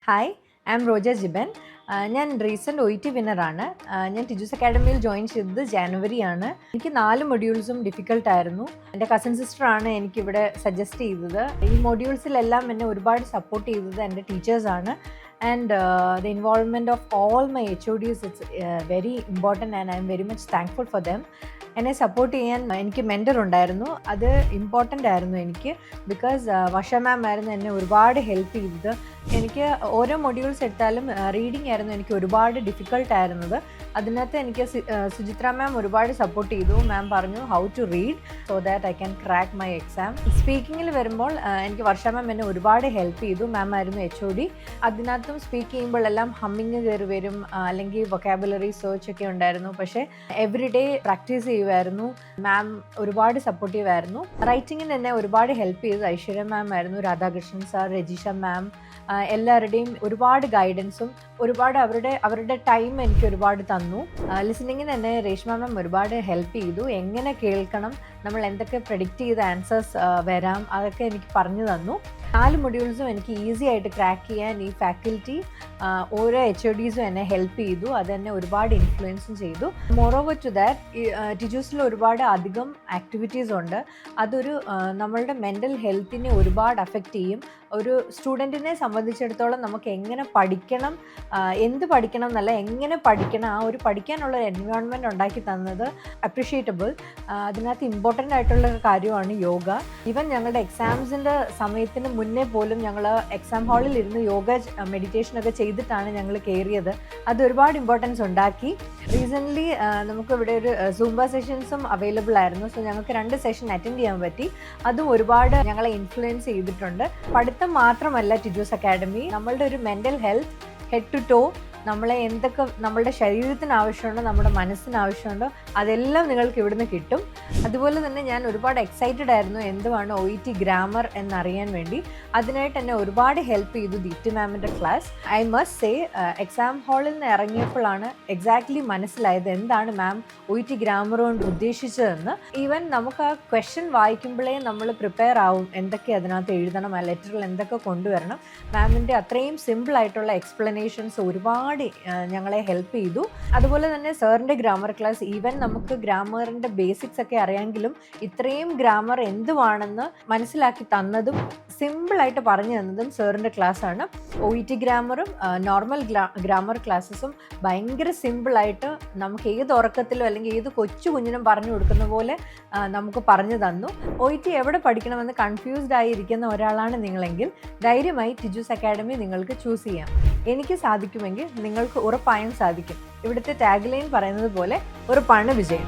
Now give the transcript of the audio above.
Hi, I'm Roja Jiban. ഞാൻ recent OET വിന്നറാണ്. ഞാൻ Tiju's അക്കാഡമിയിൽ join ചെയ്തത് ജാനുവരിയാണ്. എനിക്ക് 4 മൊഡ്യൂൾസും ഡിഫിക്കൽട്ടായിരുന്നു. എൻ്റെ കസിൻ സിസ്റ്ററാണ് എനിക്കിവിടെ സജസ്റ്റ് ചെയ്തത്. ഈ മൊഡ്യൂൾസിലെല്ലാം എന്നെ ഒരുപാട് സപ്പോർട്ട് ചെയ്തത് എൻ്റെ ടീച്ചേഴ്സാണ്. And the involvement of all my HODs it's very important and I'm very much thankful for them. എന്നെ സപ്പോർട്ട് ചെയ്യാൻ എനിക്ക് മെൻറ്റർ ഉണ്ടായിരുന്നു. അത് ഇമ്പോർട്ടൻ്റ് ആയിരുന്നു എനിക്ക്. ബിക്കോസ് വർഷ മാം ആയിരുന്നു എന്നെ ഒരുപാട് ഹെൽപ്പ് ചെയ്തത്. എനിക്ക് ഓരോ മൊഡ്യൂൾസ് എടുത്താലും റീഡിംഗ് ആയിരുന്നു എനിക്ക് ഒരുപാട് ഡിഫിക്കൽട്ടായിരുന്നത്. അതിനകത്ത് എനിക്ക് സുചിത്ര മാം ഒരുപാട് സപ്പോർട്ട് ചെയ്തു. മാം പറഞ്ഞു how to read so that I can crack my exam. സ്പീക്കിങ്ങിൽ വരുമ്പോൾ എനിക്ക് വർഷ മാം എന്നെ ഒരുപാട് ഹെൽപ്പ് ചെയ്തു. മാം ആയിരുന്നു HOD. അതിനകത്തും സ്പീക്ക് ചെയ്യുമ്പോഴെല്ലാം ഹമ്മിങ് കയറി വരും, അല്ലെങ്കിൽ വൊക്കാബുലറി സെർച്ച് ഒക്കെ ഉണ്ടായിരുന്നു. പക്ഷേ എവറി ഡേ പ്രാക്ടീസ് ചെയ്യുമായിരുന്നു. മാം ഒരുപാട് സപ്പോർട്ടീവ് ആയിരുന്നു. റൈറ്റിങ്ങിന് എന്നെ ഒരുപാട് ഹെൽപ്പ് ചെയ്തത് ഐശ്വര്യ മാം ആയിരുന്നു, രാധാകൃഷ്ണൻ സാർ, രജിഷ മാം, എല്ലാവരുടെയും ഒരുപാട് ഗൈഡൻസും ഒരുപാട് അവരുടെ ടൈം എനിക്ക് ഒരുപാട് തന്നു. ലിസണിങ്ങിന് എന്നെ രേഷ്മ മാം ഒരുപാട് ഹെൽപ്പ് ചെയ്തു. എങ്ങനെ കേൾക്കണം, നമ്മൾ എന്തൊക്കെ പ്രെഡിക്റ്റ് ചെയ്ത ആൻസേഴ്സ് വരാം, അതൊക്കെ എനിക്ക് പറഞ്ഞു തന്നു. 4 മൊഡ്യൂൾസും എനിക്ക് ഈസി ആയിട്ട് ക്രാക്ക് ചെയ്യാൻ ഈ ഫാക്കൽറ്റി ഓരോ HODസും എന്നെ ഹെൽപ്പ് ചെയ്തു. അതെന്നെ ഒരുപാട് ഇൻഫ്ലുവൻസും ചെയ്തു. മോറോവർ ടു ദാറ്റ് ടിജൂസിൽ ഒരുപാട് അധികം ആക്ടിവിറ്റീസ് ഉണ്ട്. അതൊരു നമ്മളുടെ മെൻ്റൽ ഹെൽത്തിനെ ഒരുപാട് അഫക്റ്റ് ചെയ്യും. ഒരു സ്റ്റുഡൻറ്റിനെ സംബന്ധിച്ചിടത്തോളം നമുക്ക് എങ്ങനെ പഠിക്കണം, എന്ത് പഠിക്കണം എന്നല്ല, എങ്ങനെ പഠിക്കണം, ആ ഒരു പഠിക്കാനുള്ള ഒരു എൻവയോൺമെൻറ്റ് ഉണ്ടാക്കി തന്നത് അപ്രിഷ്യേറ്റബിൾ. അതിനകത്ത് ഇമ്പോർട്ടൻ്റ് ആയിട്ടുള്ള കാര്യമാണ് യോഗ. ഈവൻ ഞങ്ങളുടെ എക്സാംസിൻ്റെ സമയത്തിന് മുന്നേ പോലും ഞങ്ങൾ എക്സാം ഹാളിൽ ഇരുന്ന് യോഗ മെഡിറ്റേഷനൊക്കെ ചെയ്തിട്ടാണ് ഞങ്ങൾ കയറിയത്. അത് ഒരുപാട് ഇമ്പോർട്ടൻസ് ഉണ്ടാക്കി. റീസെൻ്റ്ലി നമുക്കിവിടെ ഒരു സൂംബ സെഷൻസും അവൈലബിൾ ആയിരുന്നു. സോ ഞങ്ങൾക്ക് 2 സെഷൻ അറ്റൻഡ് ചെയ്യാൻ പറ്റി. അതും ഒരുപാട് ഞങ്ങളെ ഇൻഫ്ലുവൻസ് ചെയ്തിട്ടുണ്ട്. പഠിത്തം മാത്രമല്ല ടിജൂസ് അക്കാഡമി, നമ്മളുടെ ഒരു mental health head to toe, നമ്മളെ എന്തൊക്കെ നമ്മളുടെ ശരീരത്തിന് ആവശ്യമുണ്ടോ, നമ്മുടെ മനസ്സിന് ആവശ്യമുണ്ടോ, അതെല്ലാം നിങ്ങൾക്ക് ഇവിടുന്ന് കിട്ടും. അതുപോലെ തന്നെ ഞാൻ ഒരുപാട് എക്സൈറ്റഡ് ആയിരുന്നു എന്തുവാണ് OET ഗ്രാമർ എന്നറിയാൻ വേണ്ടി. അതിനായിട്ട് എന്നെ ഒരുപാട് ഹെൽപ്പ് ചെയ്തു ദീപ്തി മാമിൻ്റെ class. I must say, exam ഹാളിൽ നിന്ന് ഇറങ്ങിയപ്പോഴാണ് എക്സാക്ട്ലി മനസ്സിലായത് എന്താണ് മാം OET ഗ്രാമർ കൊണ്ട് ഉദ്ദേശിച്ചതെന്ന്. ഈവൻ നമുക്ക് ആ ക്വസ്റ്റ്യൻ വായിക്കുമ്പോഴേ നമ്മൾ പ്രിപ്പയർ ആവും, എന്തൊക്കെ അതിനകത്ത് എഴുതണം, ആ ലെറ്ററിൽ എന്തൊക്കെ കൊണ്ടുവരണം. മാമിൻ്റെ അത്രയും സിമ്പിളായിട്ടുള്ള എക്സ്പ്ലനേഷൻസ് ഒരുപാട് ഞങ്ങളെ ഹെൽപ്പ് ചെയ്തു. അതുപോലെ തന്നെ സാറിൻ്റെ ഗ്രാമർ ക്ലാസ്, ഈവൻ നമുക്ക് ഗ്രാമറിൻ്റെ ബേസിക്സ് ഒക്കെ അറിയാമെങ്കിലും ഇത്രയും ഗ്രാമർ എന്തുവാണെന്ന് മനസ്സിലാക്കി തന്നതും സിമ്പിളായിട്ട് പറഞ്ഞു തന്നതും സാറിൻ്റെ ക്ലാസ്സാണ്. OET ഗ്രാമറും നോർമൽ ഗ്രാമർ ക്ലാസ്സസും ഭയങ്കര സിമ്പിളായിട്ട് നമുക്ക് ഏത് ഉറക്കത്തിലോ അല്ലെങ്കിൽ ഏത് കൊച്ചു കുഞ്ഞിനും പറഞ്ഞു കൊടുക്കുന്ന പോലെ നമുക്ക് പറഞ്ഞു തന്നു. OET എവിടെ പഠിക്കണമെന്ന് കൺഫ്യൂസ്ഡ് ആയിരിക്കുന്ന ഒരാളാണ് നിങ്ങളെങ്കിൽ ധൈര്യമായി ടിജൂസ് അക്കാഡമി നിങ്ങൾക്ക് ചൂസ് ചെയ്യാം. എനിക്ക് സാധിക്കുമെങ്കിൽ നിങ്ങൾക്ക് ഉറപ്പായും സാധിക്കും. ഇവിടുത്തെ ടാഗ് ലൈൻ പറയുന്നത് പോലെ ഉറപ്പാണ് വിജയം.